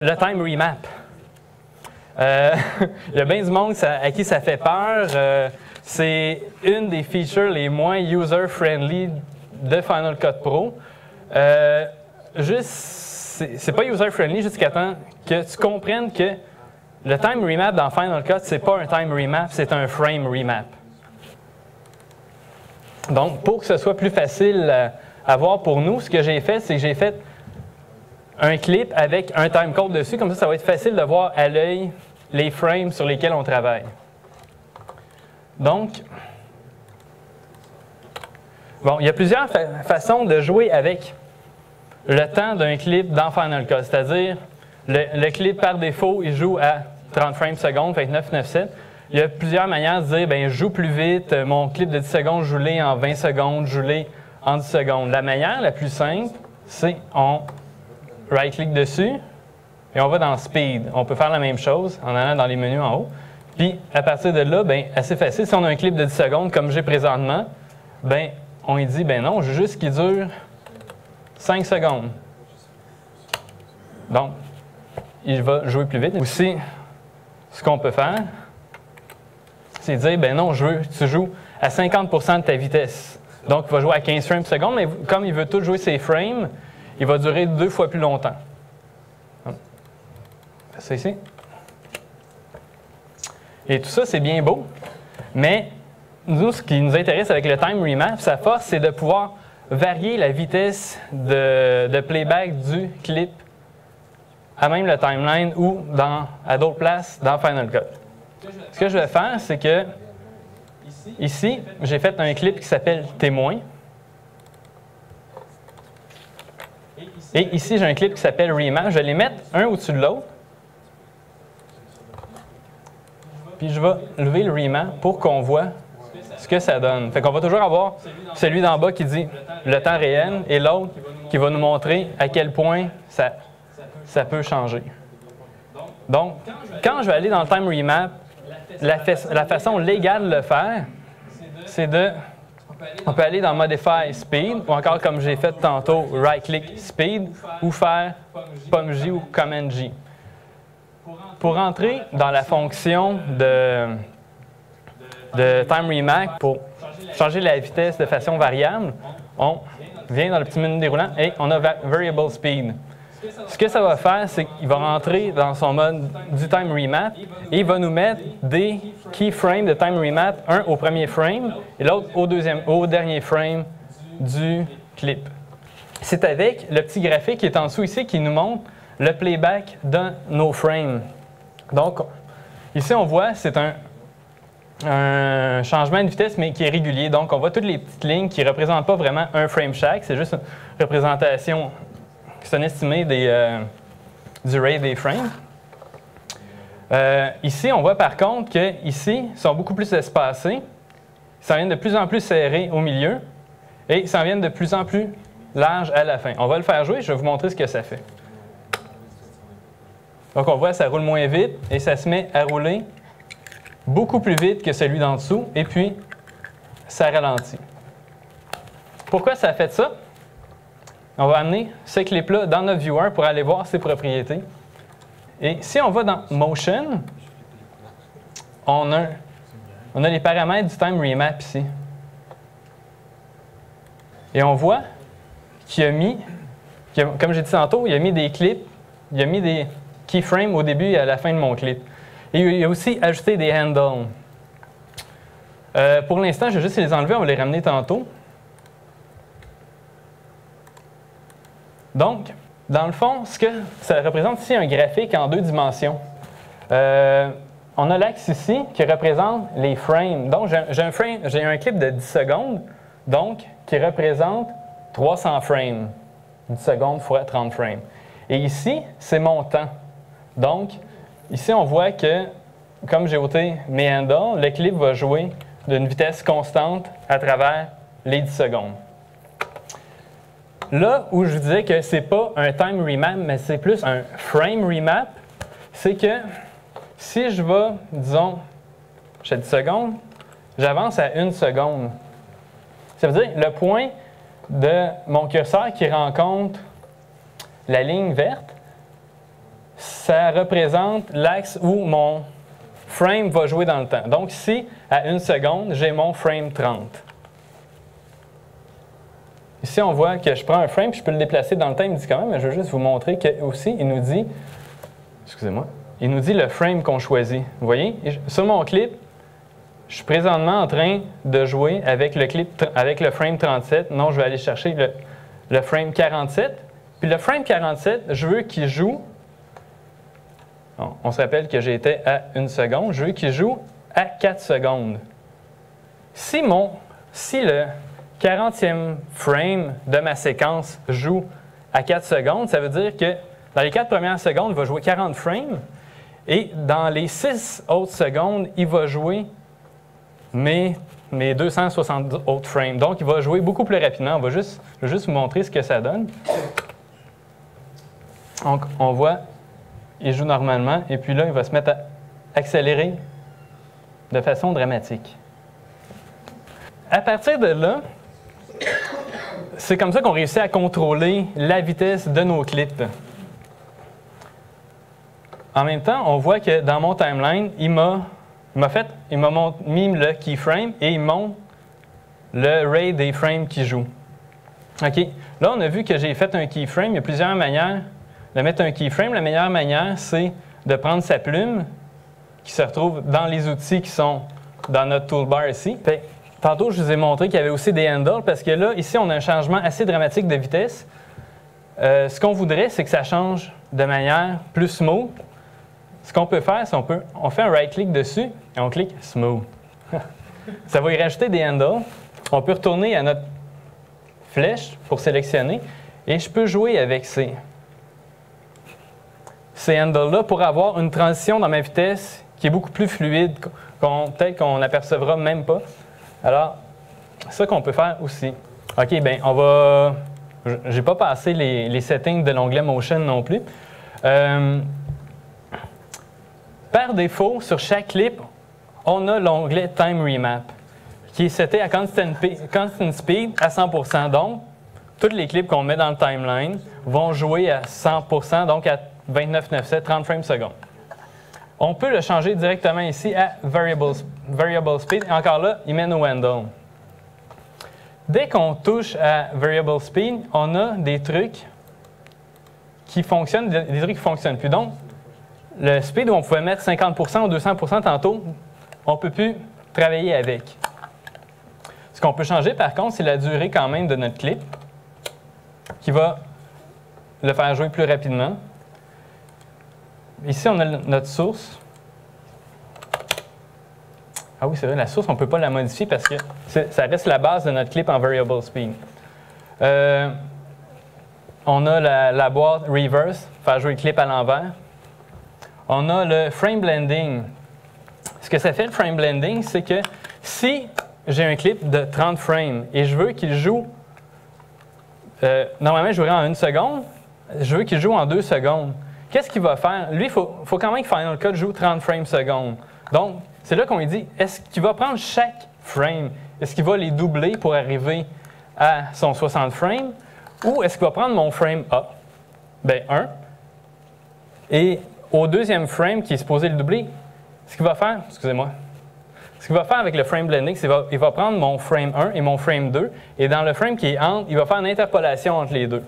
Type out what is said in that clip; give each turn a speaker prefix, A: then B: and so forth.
A: Le time remap. Il y a bien du monde à qui ça fait peur. C'est une des features les moins user-friendly de Final Cut Pro. C'est pas user-friendly jusqu'à temps que tu comprennes que le time remap dans Final Cut, c'est pas un time remap, c'est un frame remap. Donc, pour que ce soit plus facile à voir pour nous, ce que j'ai fait, c'est que j'ai fait un clip avec un timecode dessus. Comme ça va être facile de voir à l'œil les frames sur lesquels on travaille. Donc, bon, il y a plusieurs façons de jouer avec le temps d'un clip dans Final Cut. C'est-à-dire, le clip par défaut, il joue à 30 frames secondes, fait 997. Il y a plusieurs manières de dire, bien, je joue plus vite, mon clip de 10 secondes, je joue-les en 20 secondes, je joue-les en 10 secondes. La manière la plus simple, c'est on right-click dessus et on va dans Speed. On peut faire la même chose en allant dans les menus en haut. Puis, à partir de là, bien, assez facile. Si on a un clip de 10 secondes, comme j'ai présentement, bien, on lui dit, bien non, je veux juste qu'il dure 5 secondes. Donc, il va jouer plus vite. Aussi, ce qu'on peut faire, c'est dire, ben non, je veux que tu joues à 50% de ta vitesse. Donc, il va jouer à 15 frames par seconde, mais comme il veut tout jouer ses frames, il va durer 2 fois plus longtemps. C'est ici. Et tout ça, c'est bien beau, mais nous, ce qui nous intéresse avec le time remap, sa force, c'est de pouvoir varier la vitesse de playback du clip à même le timeline ou à d'autres places dans Final Cut. Ce que je vais faire, c'est que ici, j'ai fait un clip qui s'appelle Témoin. Et ici, j'ai un clip qui s'appelle Remap. Je vais les mettre un au-dessus de l'autre. Puis je vais lever le Remap pour qu'on voit ce que ça donne. Fait qu'on va toujours avoir celui d'en bas qui dit le temps réel et l'autre qui va nous montrer à quel point ça peut changer. Donc, quand je vais aller dans le time remap, la façon légale de le faire, c'est on peut aller dans Modify Speed, ou encore comme j'ai fait tantôt, right-click Speed, ou faire POM-J ou Command-J. Pour entrer dans la fonction de time remap, pour changer la vitesse de façon variable, on vient dans le petit menu déroulant et on a Variable Speed. Ce que ça va faire, c'est qu'il va rentrer dans son mode du time remap et il va nous mettre des keyframes de time remap, un au premier frame et l'autre au dernier frame du clip. C'est avec le petit graphique qui est en dessous ici qui nous montre le playback de nos frames. Donc, ici on voit, c'est un changement de vitesse, mais qui est régulier. Donc, on voit toutes les petites lignes qui ne représentent pas vraiment un frame chaque, c'est juste une représentation. C'est un estimé du rate des frames. Ici, on voit par contre que ici, ils sont beaucoup plus espacés. Ils s'en viennent de plus en plus serrés au milieu et ils s'en viennent de plus en plus larges à la fin. On va le faire jouer, je vais vous montrer ce que ça fait. Donc, on voit que ça roule moins vite et ça se met à rouler beaucoup plus vite que celui d'en dessous et puis ça ralentit. Pourquoi ça a fait ça? On va amener ce clip-là dans notre viewer pour aller voir ses propriétés. Et si on va dans Motion, on a les paramètres du time remap ici. Et on voit qu'il a mis, comme j'ai dit tantôt, il a mis des clips, il a mis des keyframes au début et à la fin de mon clip. Et il a aussi ajouté des handles. Pour l'instant, je vais juste les enlever, on va les ramener tantôt. Donc, dans le fond, ce que ça représente ici, un graphique en 2 dimensions. On a l'axe ici qui représente les frames. Donc, j'ai un clip de 10 secondes, donc qui représente 300 frames. 10 secondes fois 30 frames. Et ici, c'est mon temps. Donc, ici, on voit que, comme j'ai ôté mes handles, le clip va jouer d'une vitesse constante à travers les 10 secondes. Là où je vous disais que ce n'est pas un time remap, mais c'est plus un frame remap, c'est que si je vais, disons, j'ai 10 secondes, j'avance à 1 seconde. Ça veut dire le point de mon curseur qui rencontre la ligne verte, ça représente l'axe où mon frame va jouer dans le temps. Donc ici, à 1 seconde, j'ai mon frame 30. Ici, on voit que je prends un frame, puis je peux le déplacer dans le temps. Il me dit quand même, mais je veux juste vous montrer que aussi, il nous dit, excusez-moi, il nous dit le frame qu'on choisit. Vous voyez, sur mon clip, je suis présentement en train de jouer avec le frame 37. Non, je vais aller chercher le frame 47. Puis le frame 47, je veux qu'il joue. On se rappelle que j'étais à 1 seconde. Je veux qu'il joue à 4 secondes. Si le 40e frame de ma séquence joue à 4 secondes, ça veut dire que dans les 4 premières secondes, il va jouer 40 frames. Et dans les 6 autres secondes, il va jouer mes 260 autres frames. Donc, il va jouer beaucoup plus rapidement. Je vais juste vous montrer ce que ça donne. Donc, on voit, il joue normalement. Et puis là, il va se mettre à accélérer de façon dramatique. À partir de là, c'est comme ça qu'on réussit à contrôler la vitesse de nos clips. En même temps, on voit que dans mon timeline, il m'a mis le keyframe et il montre le rate des frames qui jouent. OK. Là, on a vu que j'ai fait un keyframe. Il y a plusieurs manières de mettre un keyframe. La meilleure manière, c'est de prendre sa plume qui se retrouve dans les outils qui sont dans notre toolbar ici. Tantôt, je vous ai montré qu'il y avait aussi des handles parce que là, ici, on a un changement assez dramatique de vitesse. Ce qu'on voudrait, c'est que ça change de manière plus smooth. Ce qu'on peut faire, c'est on fait un right-click dessus et on clique Smooth. Ça va y rajouter des handles. On peut retourner à notre flèche pour sélectionner et je peux jouer avec ces handles-là pour avoir une transition dans ma vitesse qui est beaucoup plus fluide, peut-être qu'on n'apercevra même pas. Alors, c'est ça qu'on peut faire aussi. OK, bien, je n'ai pas passé les settings de l'onglet Motion non plus. Par défaut, sur chaque clip, on a l'onglet Time Remap qui est seté à Constant Speed à 100%. Donc, tous les clips qu'on met dans le timeline vont jouer à 100%, donc à 29,97, 30 frames secondes. On peut le changer directement ici à Variable Speed. Et encore là, il met nos handles. Dès qu'on touche à Variable Speed, on a des trucs qui fonctionnent, des trucs qui ne fonctionnent plus. Donc, le speed où on pouvait mettre 50% ou 200% tantôt, on ne peut plus travailler avec. Ce qu'on peut changer, par contre, c'est la durée quand même de notre clip qui va le faire jouer plus rapidement. Ici, on a notre source. Ah oui, c'est vrai, la source, on ne peut pas la modifier parce que ça reste la base de notre clip en Variable Speed. On a la boîte Reverse, faire jouer le clip à l'envers. On a le Frame Blending. Ce que ça fait, le Frame Blending, c'est que si j'ai un clip de 30 frames et je veux qu'il joue, normalement, je jouerais en 1 seconde, je veux qu'il joue en 2 secondes. Qu'est-ce qu'il va faire? Lui, il faut quand même que Final Cut joue 30 frames secondes. Donc, c'est là qu'on lui dit, est-ce qu'il va prendre chaque frame? Est-ce qu'il va les doubler pour arriver à son 60 frames? Ou est-ce qu'il va prendre mon frame A? Bien, 1. Et au deuxième frame qui est supposé le doubler, ce qu'il va faire, excusez-moi, ce qu'il va faire avec le frame blending, c'est qu'il va prendre mon frame 1 et mon frame 2, et dans le frame qui est entre, il va faire une interpolation entre les deux.